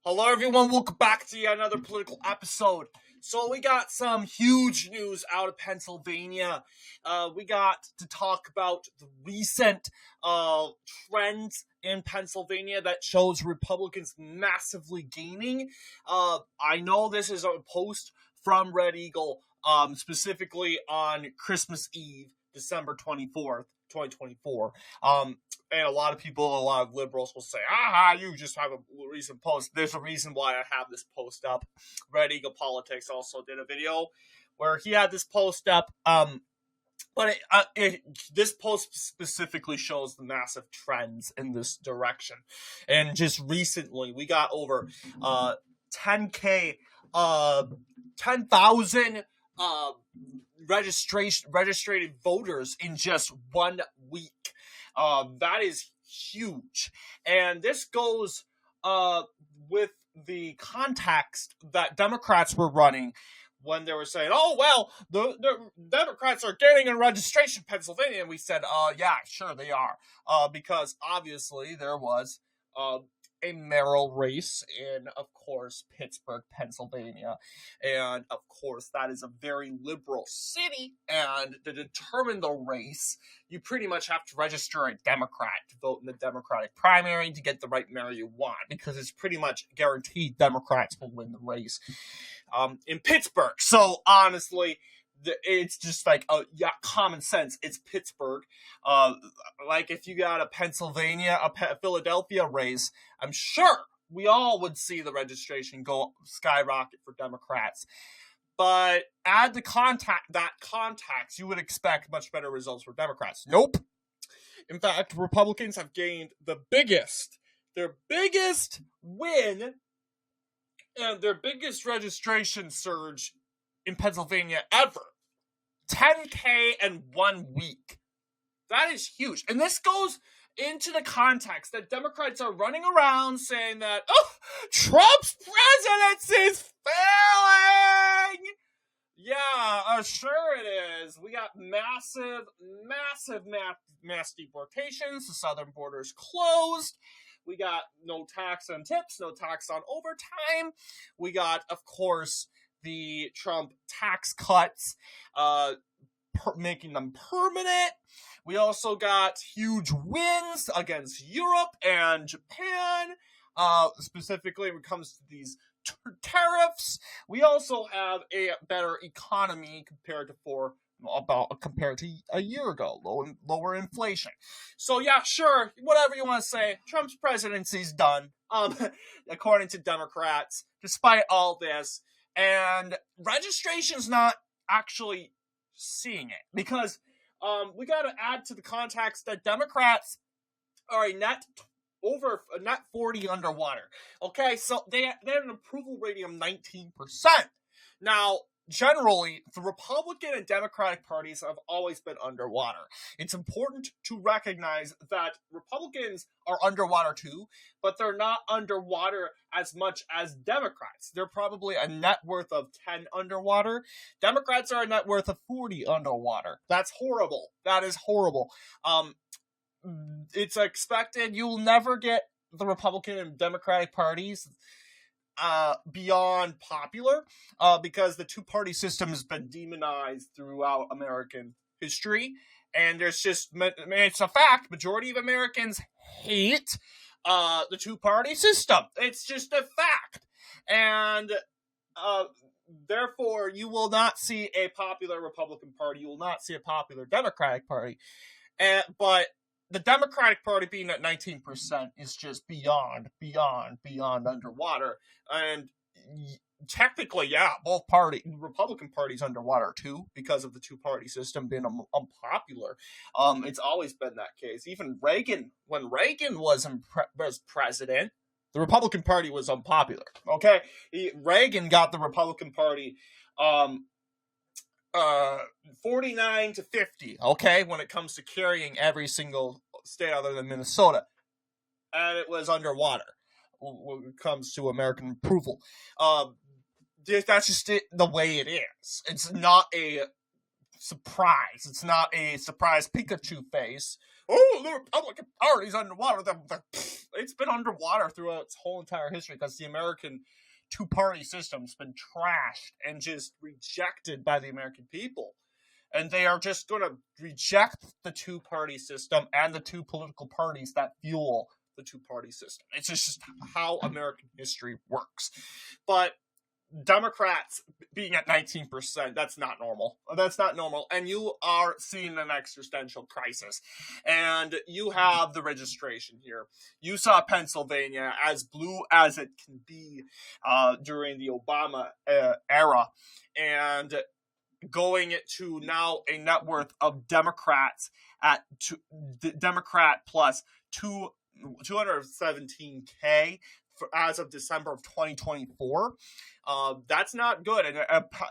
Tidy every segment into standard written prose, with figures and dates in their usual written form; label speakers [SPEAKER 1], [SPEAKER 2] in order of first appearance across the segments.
[SPEAKER 1] Hello, everyone. Welcome back to yet another political episode. So we got some huge news out of Pennsylvania. We got to talk about the recent trends in Pennsylvania that shows Republicans massively gaining. I know this is a post from Red Eagle, specifically on Christmas Eve, December 24th. 2024. And a lot of liberals will say, you just have a recent post. There's a reason why I have this post up. Red Eagle Politics also did a video where he had this post up. But this post specifically shows the massive trends in this direction. And just recently, we got over 10,000 registered voters in just 1 week. That is huge. And this goes with the context that Democrats were running when they were saying, the Democrats are gaining in registration in Pennsylvania. And we said, yeah, sure they are. Because obviously there was a mayoral race in, of course, Pittsburgh, Pennsylvania. And, of course, that is a very liberal city. And to determine the race, you pretty much have to register a Democrat to vote in the Democratic primary to get the right mayor you want. Because it's pretty much guaranteed Democrats will win the race in Pittsburgh. So, honestly, it's just like, common sense. It's Pittsburgh. Like if you got a Philadelphia race, I'm sure we all would see the registration go skyrocket for Democrats. But add that context, you would expect much better results for Democrats. Nope. In fact, Republicans have gained their biggest win and their biggest registration surge in Pennsylvania ever. 10K in 1 week. That is huge. And this goes into the context that Democrats are running around saying that, Trump's presidency is failing! Yeah, sure it is. We got massive mass deportations. The southern border is closed. We got no tax on tips, no tax on overtime. We got, of course, the Trump tax cuts, making them permanent. We also got huge wins against Europe and Japan, specifically when it comes to these tariffs. We also have a better economy compared to a year ago, lower inflation. So yeah, sure, whatever you want to say, Trump's presidency's done, according to Democrats, despite all this. And registration's not actually seeing it because we got to add to the context that Democrats are a net 40 underwater. Okay, so they have an approval rating of 19%. Now, generally, the Republican and Democratic parties have always been underwater. It's important to recognize that Republicans are underwater too, but they're not underwater as much as Democrats. They're probably a net worth of 10 underwater. Democrats are a net worth of 40 underwater. That's horrible. That is horrible. It's expected you'll never get the Republican and Democratic parties beyond popular, because the two-party system has been demonized throughout American history, and it's a fact, majority of Americans hate the two-party system. It's just a fact, and therefore you will not see a popular Republican Party, you will not see a popular Democratic Party, but the Democratic Party being at 19% is just beyond underwater. And technically, yeah, Republican Party's underwater too, because of the two-party system being unpopular. It's always been that case. Even when Reagan was president, the Republican Party was unpopular. Okay? Reagan got the Republican Party 49 to 50, okay, when it comes to carrying every single state other than Minnesota. And it was underwater when it comes to American approval. That's just the way it is. It's not a surprise. It's not a surprise Pikachu face oh, the Republican Party's underwater. It's been underwater throughout its whole entire history because the American two-party system's been trashed and just rejected by the American people. And they are just going to reject the two-party system and the two political parties that fuel the two-party system. It's just how American history works. But Democrats being at 19%, that's not normal. That's not normal. And you are seeing an existential crisis. And you have the registration here. You saw Pennsylvania as blue as it can be during the Obama era. And going to now a net worth of Democrats at Democrat plus 217K as of December of 2024. That's not good. And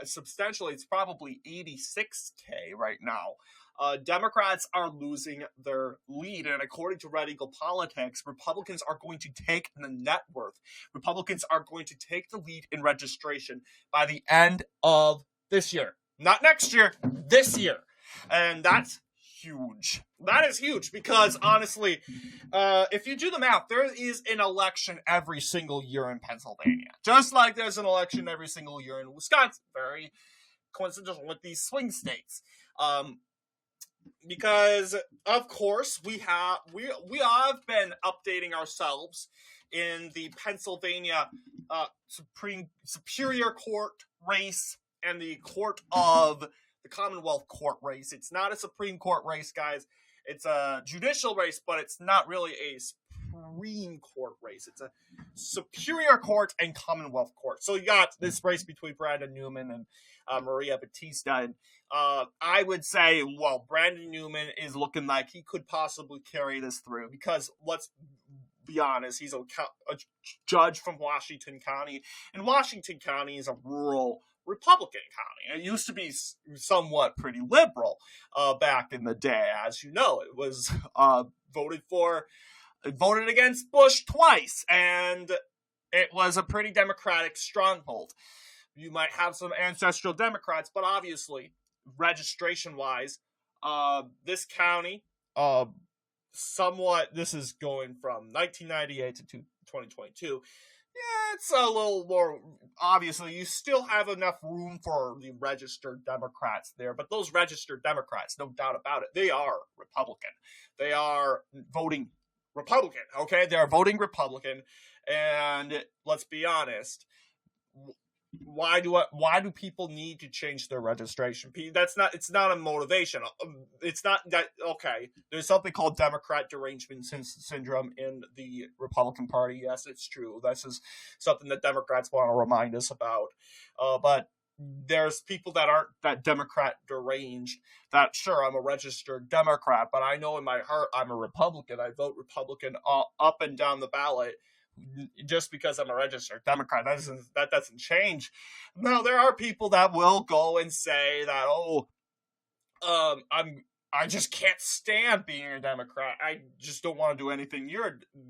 [SPEAKER 1] substantially, it's probably 86K right now. Democrats are losing their lead. And according to Red Eagle Politics, Republicans are going to take the net worth. Republicans are going to take the lead in registration by the end of this year. Not next year, this year. And that's huge. That is huge because, honestly, if you do the math, there is an election every single year in Pennsylvania. Just like there's an election every single year in Wisconsin. Very coincidental with these swing states. Because, of course, we have been updating ourselves in the Pennsylvania Superior Court race and the Court of the Commonwealth Court race. It's not a Supreme Court race, guys. It's a judicial race, but it's not really a Supreme Court race. It's a Superior Court and Commonwealth Court. So you got this race between Brandon Newman and Maria Batista. And I would say, well, Brandon Newman is looking like he could possibly carry this through because let's be honest, he's a judge from Washington County, and Washington County is a rural Republican county. It used to be somewhat pretty liberal back in the day. As you know, it was voted against Bush twice, and it was a pretty Democratic stronghold. You might have some ancestral Democrats, but obviously, registration-wise, this county, this is going from 1998 to 2022, yeah, it's a little more, obviously, you still have enough room for the registered Democrats there, but those registered Democrats, no doubt about it, they are Republican. They are voting Republican, okay? They are voting Republican, and let's be honest, why do people need to change their registration? It's not a motivation. It's not that, okay, there's something called Democrat derangement syndrome in the Republican Party. Yes, it's true. This is something that Democrats want to remind us about. But there's people that aren't that Democrat deranged that, sure, I'm a registered Democrat, but I know in my heart I'm a Republican. I vote Republican up and down the ballot. Just because I'm a registered Democrat, that doesn't change. No, there are people that will go and say that, I just can't stand being a Democrat. I just don't want to do anything.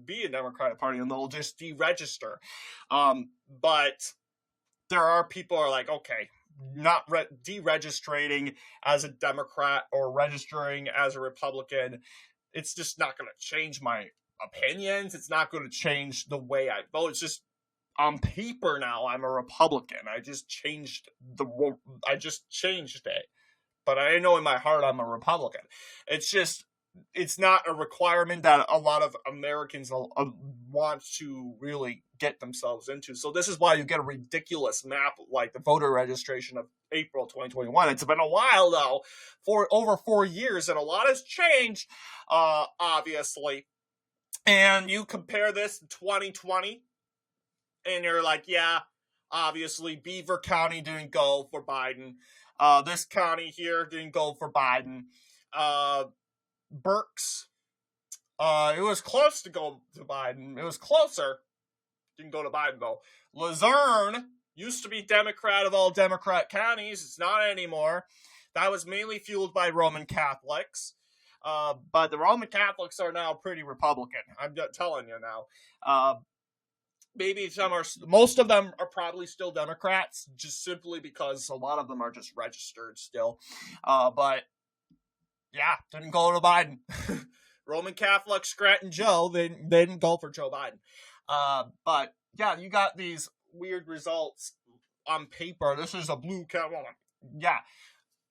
[SPEAKER 1] Be a Democratic Party, and they'll just deregister. But there are people who are like, okay, not deregistering as a Democrat or registering as a Republican. It's just not going to change my opinions. It's not going to change the way I vote. It's just on paper now I'm a Republican. I just changed it. But I know in my heart I'm a Republican. It's not a requirement that a lot of Americans want to really get themselves into. So this is why you get a ridiculous map like the voter registration of April 2021. It's been a while though, for over 4 years, and a lot has changed, obviously. And you compare this to 2020, and you're like, yeah, obviously Beaver County didn't go for Biden. This county here didn't go for Biden. Berks, it was close to go to Biden. It was closer. Didn't go to Biden, though. Luzerne used to be Democrat of all Democrat counties. It's not anymore. That was mainly fueled by Roman Catholics. But the Roman Catholics are now pretty Republican. I'm telling you now. Maybe most of them are probably still Democrats, just simply because a lot of them are just registered still. But yeah, didn't go to Biden. Roman Catholic Scranton Joe, they didn't go for Joe Biden. But yeah, you got these weird results on paper. This is a blue county. Yeah.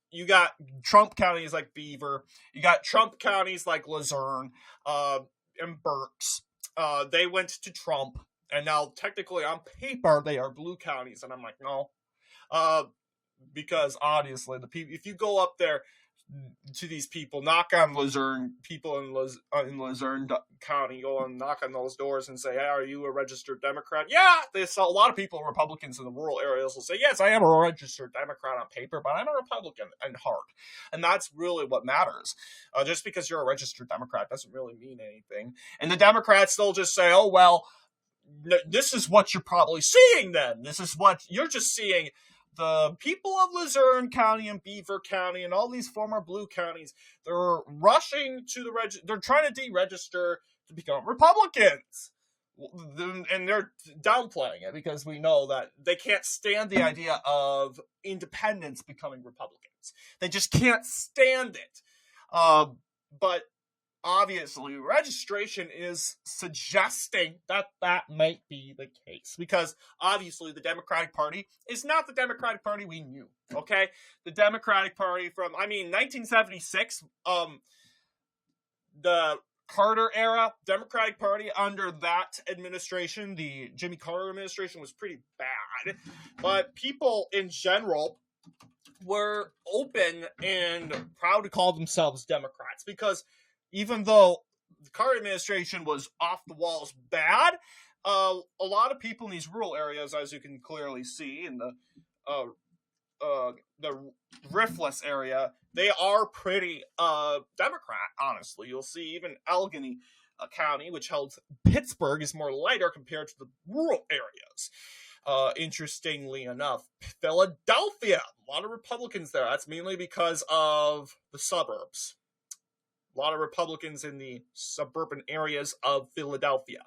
[SPEAKER 1] You got Trump counties like Beaver. You got Trump counties like Luzerne and Berks. They went to Trump. And now, technically, on paper, they are blue counties. And I'm like, no. Because, obviously, the people, if you go up there to these people, knock on Luzerne, people in Luzerne County, go and knock on those doors and say, hey, are you a registered Democrat? Yeah, there's a lot of people, Republicans in the rural areas will say, yes, I am a registered Democrat on paper, but I'm a Republican at heart. And that's really what matters. Just because you're a registered Democrat doesn't really mean anything. And the Democrats, they'll just say, oh, well, this is what you're probably seeing then. This is what you're just seeing. The people of Luzerne County and Beaver County and all these former blue counties, they're rushing to they're trying to deregister to become Republicans. And they're downplaying it because we know that they can't stand the idea of independents becoming Republicans. They just can't stand it. But obviously, registration is suggesting that that might be the case because obviously the Democratic Party is not the Democratic Party we knew, okay? The Democratic Party from, 1976, the Carter era Democratic Party under that administration, the Jimmy Carter administration, was pretty bad, but people in general were open and proud to call themselves Democrats because even though the Carter administration was off the walls bad, a lot of people in these rural areas, as you can clearly see in the Rifless area, they are pretty Democrat, honestly. You'll see even Allegheny County, which held Pittsburgh, is more lighter compared to the rural areas. Interestingly enough, Philadelphia, a lot of Republicans there. That's mainly because of the suburbs. A lot of Republicans in the suburban areas of Philadelphia.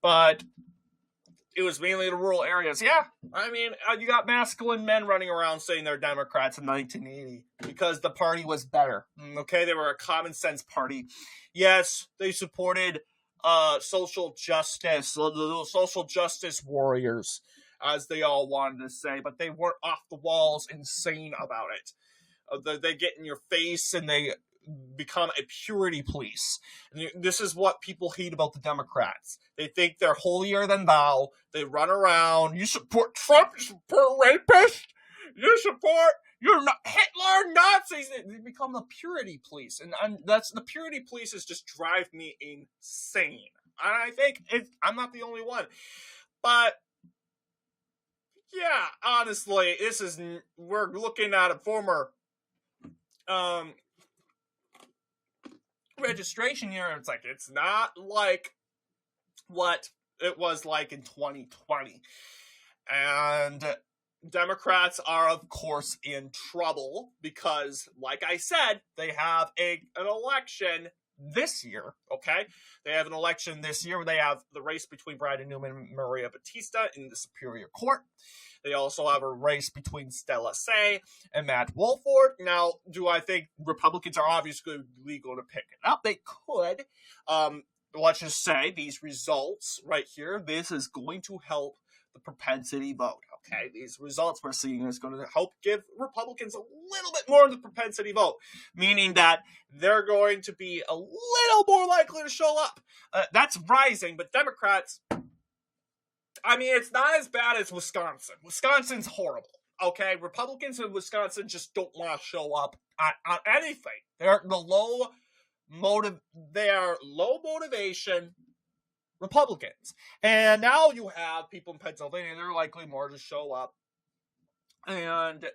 [SPEAKER 1] But it was mainly the rural areas. Yeah, you got masculine men running around saying they're Democrats in 1980 because the party was better. Okay, they were a common sense party. Yes, they supported social justice, the social justice warriors, as they all wanted to say, but they weren't off the walls insane about it. They get in your face and they become a purity police. And this is what people hate about the Democrats. They think they're holier than thou. They run around. You support Trump? You support rapists? You're not Hitler, Nazis. They become the purity police. And that's the purity police is just drive me insane. And I think I'm not the only one. But yeah, honestly, we're looking at a former registration here. It's not like what it was like in 2020. And Democrats are, of course, in trouble because, like I said, they have an election this year, okay? They have an election this year where they have the race between Brandon Newman and Maria Batista in the Superior Court. They also have a race between Stella Say and Matt Wolford. Now, do I think Republicans are obviously legal to pick it up? They could. Let's just say these results right here, this is going to help the propensity vote, okay? These results we're seeing is going to help give Republicans a little bit more of the propensity vote, meaning that they're going to be a little more likely to show up. That's rising, but Democrats, it's not as bad as Wisconsin. Wisconsin's horrible, okay? Republicans in Wisconsin just don't want to show up on anything. They are low motivation Republicans. And now you have people in Pennsylvania, they're likely more to show up. And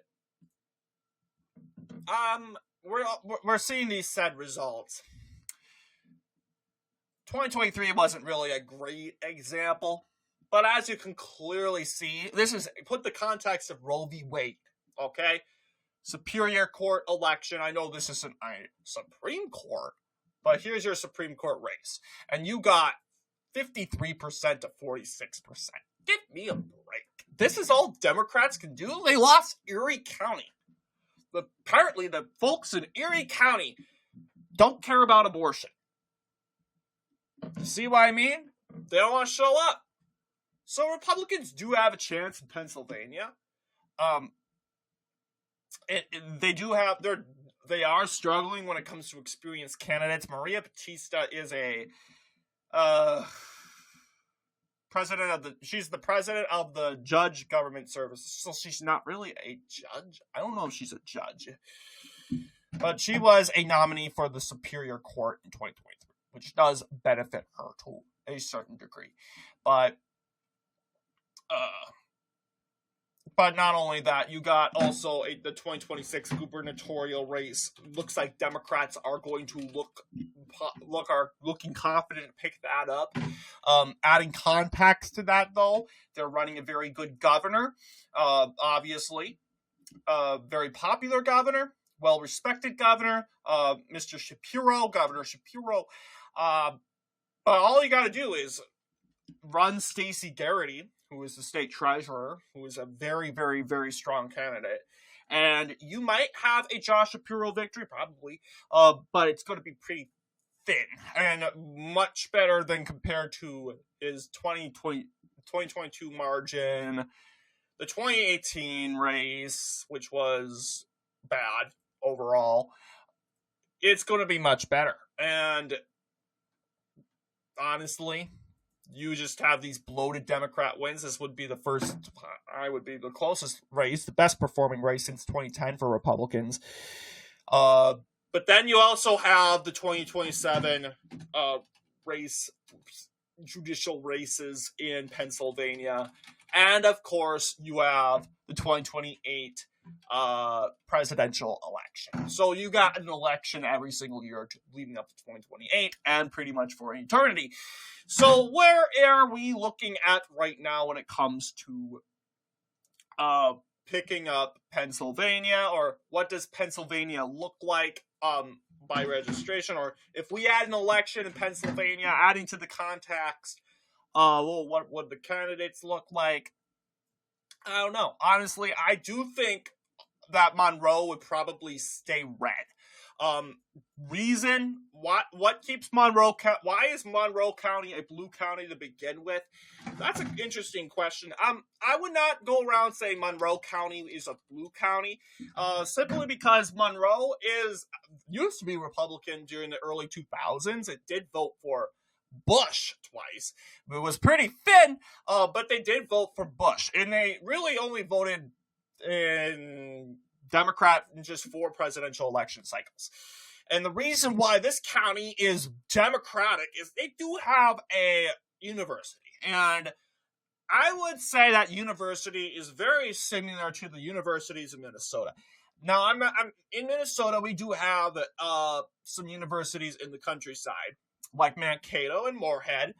[SPEAKER 1] we're seeing these said results. 2023 wasn't really a great example, but as you can clearly see, put the context of Roe v. Wade, okay? Superior Court election. I know this isn't a Supreme Court, but here's your Supreme Court race. And you got 53% to 46%. Give me a break. This is all Democrats can do? They lost Erie County. Apparently, the folks in Erie County don't care about abortion. See what I mean? They don't want to show up. So Republicans do have a chance in Pennsylvania. They are struggling when it comes to experienced candidates. Maria Batista is a she's the president of the Judge Government Services, so she's not really a judge. I don't know if she's a judge, but she was a nominee for the Superior Court in 2023, which does benefit her to a certain degree. But not only that, you got also the 2026 gubernatorial race. Looks like Democrats are going to are looking confident to pick that up. Adding context to that, though, they're running a very good governor, obviously, very popular governor, well-respected governor, Mr. Shapiro, Governor Shapiro. But all you got to do is run Stacey Garrity, who is the state treasurer, who is a very, very, very strong candidate. And you might have a Josh Shapiro victory, probably, but it's going to be pretty thin and much better than compared to his 2022 margin, the 2018 race, which was bad overall. It's going to be much better. And honestly, you just have these bloated Democrat wins. This would be the closest race, the best performing race since 2010 for Republicans. But then you also have the 2027 judicial races in Pennsylvania. And of course, you have the 2028 presidential election. So you got an election every single year leading up to 2028 and pretty much for eternity. So where are we looking at right now when it comes to picking up Pennsylvania, or what does Pennsylvania look like by registration? Or if we add an election in Pennsylvania, adding to the context, what would the candidates look like? I don't know. Honestly, I do think that Monroe would probably stay red. Reason? What keeps Monroe? Why is Monroe County a blue county to begin with? That's an interesting question. I would not go around saying Monroe County is a blue county, simply because Monroe used to be Republican during the early 2000s. It did vote for Bush twice. It was pretty thin, but they did vote for Bush, and they really only voted in Democrat in just 4 presidential election cycles. And the reason why this county is Democratic is they do have a university, and I would say that university is very similar to the universities in Minnesota. Now, I'm in Minnesota. We do have some universities in the countryside, like Mankato and Moorhead,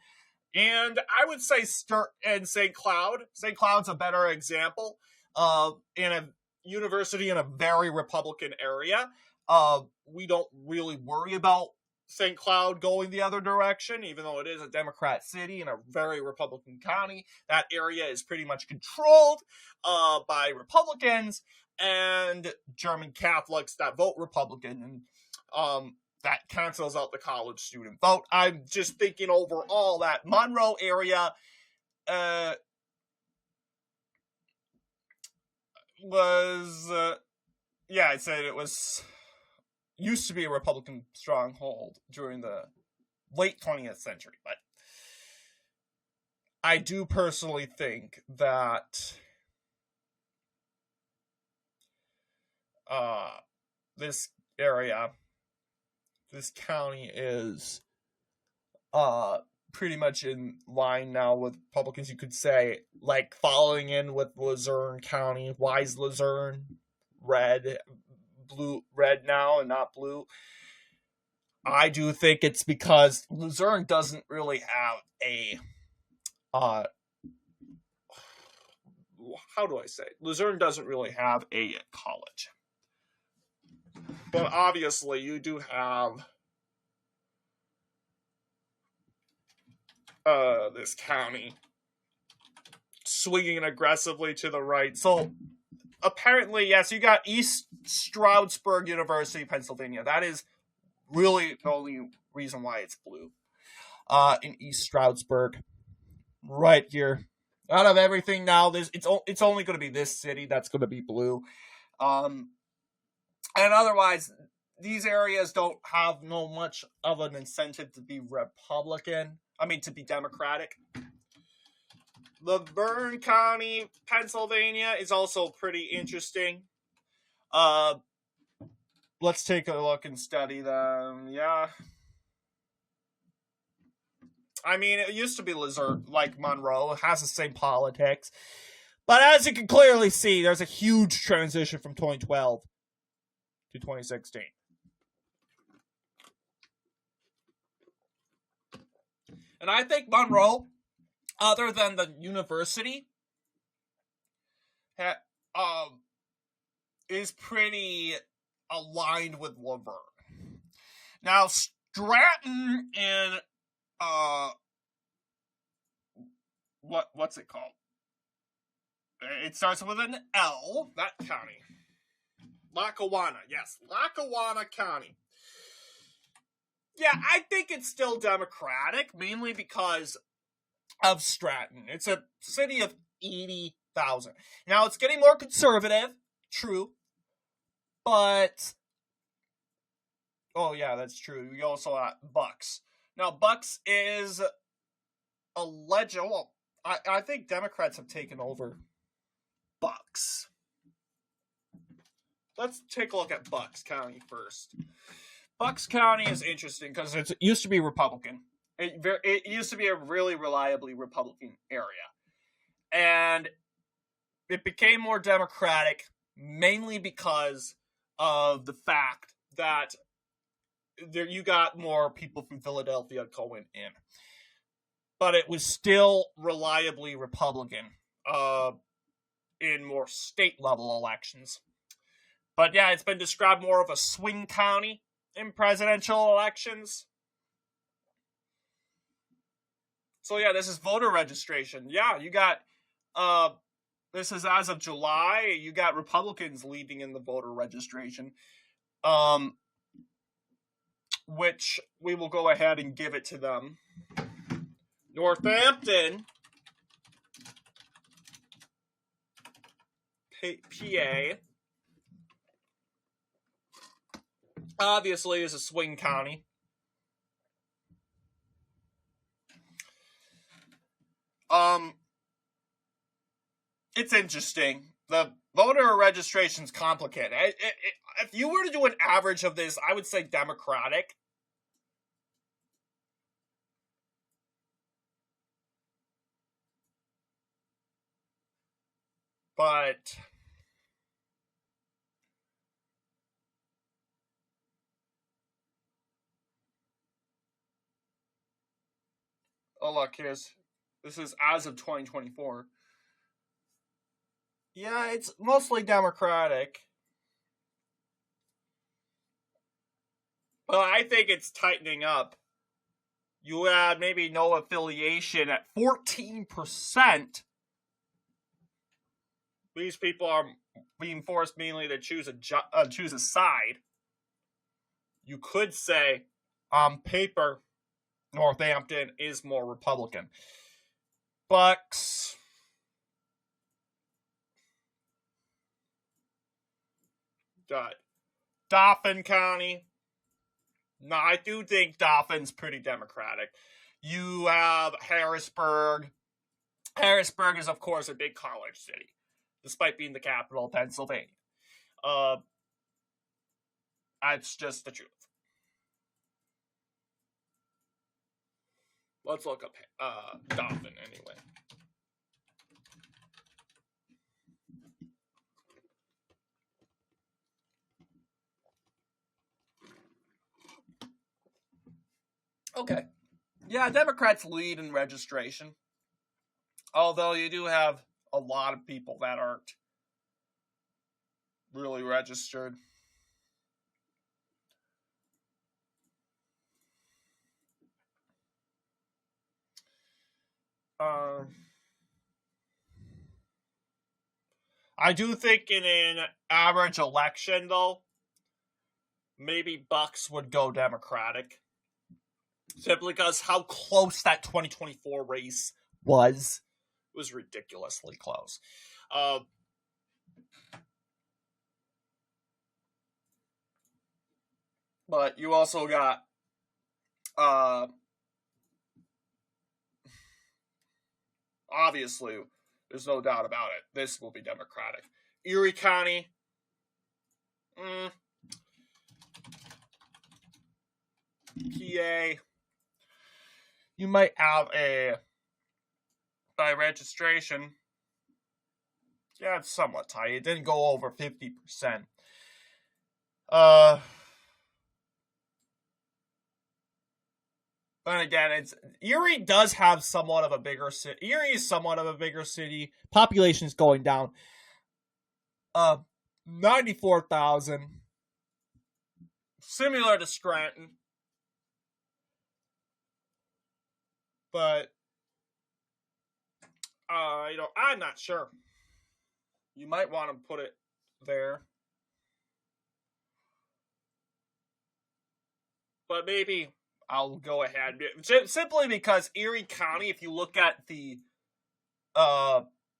[SPEAKER 1] and I would say St. Cloud. St. Cloud's a better example in a university in a very Republican area. We don't really worry about St. Cloud going the other direction, even though it is a Democrat city in a very Republican county. That area is pretty much controlled by Republicans and German Catholics that vote Republican, and that cancels out the college student vote. I'm just thinking overall that Monroe area I'd say it used to be a Republican stronghold during the late 20th century, but I do personally think that this county is pretty much in line now with Republicans, you could say, like following in with Luzerne County. Why is Luzerne red now and not blue? I do think it's because Luzerne doesn't really have a Luzerne doesn't really have a college. But obviously you do have this county swinging aggressively to the right. So apparently, yes, you got East Stroudsburg University, Pennsylvania. That is really the only reason why it's blue. in East Stroudsburg, right here. Out of everything now, it's only going to be this city that's going to be blue, and otherwise, these areas don't have no much of an incentive to be Republican. I mean, to be Democratic. Laverne County, Pennsylvania, is also pretty interesting. Let's take a look and study them. Yeah. I mean, it used to be Lizard, like Monroe. It has the same politics. But as you can clearly see, there's a huge transition from 2012 to 2016. And I think Monroe, other than the university, is pretty aligned with Laverne. Now, Stratton and what's it called? It starts with an L. That county, Lackawanna. Yes, Lackawanna County. Yeah, I think it's still Democratic, mainly because of Stratton. It's a city of 80,000. Now, it's getting more conservative, true, but oh yeah, that's true. We also have Bucks. Now, Bucks is well, I think Democrats have taken over Bucks. Let's take a look at Bucks County first. Bucks County is interesting because it used to be Republican. It used to be a really reliably Republican area. And it became more Democratic mainly because of the fact that you got more people from Philadelphia going in. But it was still reliably Republican in more state-level elections. But yeah, it's been described more of a swing county in presidential elections. So yeah, this is voter registration. Yeah, you got, this is as of July, you got Republicans leading in the voter registration, which we will go ahead and give it to them. Northampton, PA, obviously is a swing county. It's interesting. The voter registration's complicated. If you were to do an average of this, I would say Democratic. But oh look, this is as of 2024. Yeah, it's mostly Democratic. But I think it's tightening up. You had maybe no affiliation at 14%. These people are being forced mainly to choose a side. You could say, on paper, Northampton is more Republican. Bucks. Got Dauphin County. No, I do think Dauphin's pretty Democratic. You have Harrisburg. Harrisburg is, of course, a big college city, despite being the capital of Pennsylvania. That's just the truth. Let's look up Dauphin anyway. Okay. Yeah, Democrats lead in registration. Although you do have a lot of people that aren't really registered. I do think in an average election, though, maybe Bucks would go Democratic. Simply because how close that 2024 race was. It was ridiculously close. But you also got obviously, there's no doubt about it, this will be Democratic. Erie County, PA, you might have a, by registration, yeah, it's somewhat tight. It didn't go over 50%. But again, Erie does have somewhat of a bigger city. Erie is somewhat of a bigger city. Population's going down. 94,000. Similar to Scranton. But, I'm not sure. You might want to put it there. But maybe I'll go ahead. Simply because Erie County, if you look at the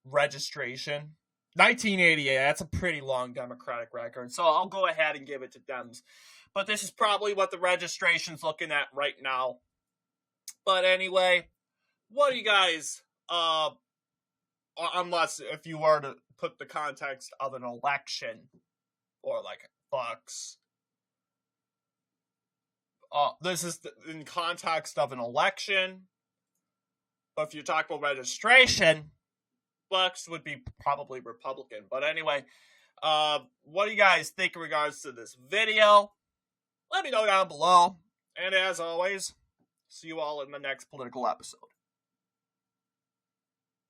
[SPEAKER 1] registration, 1988, that's a pretty long Democratic record. So I'll go ahead and give it to Dems. But this is probably what the registration's looking at right now. But anyway, what do you guys, unless if you were to put the context of an election, or like Bucks, this is in context of an election. But if you talk about registration, Bucks would be probably Republican. But anyway, what do you guys think in regards to this video? Let me know down below. And as always, see you all in the next political episode.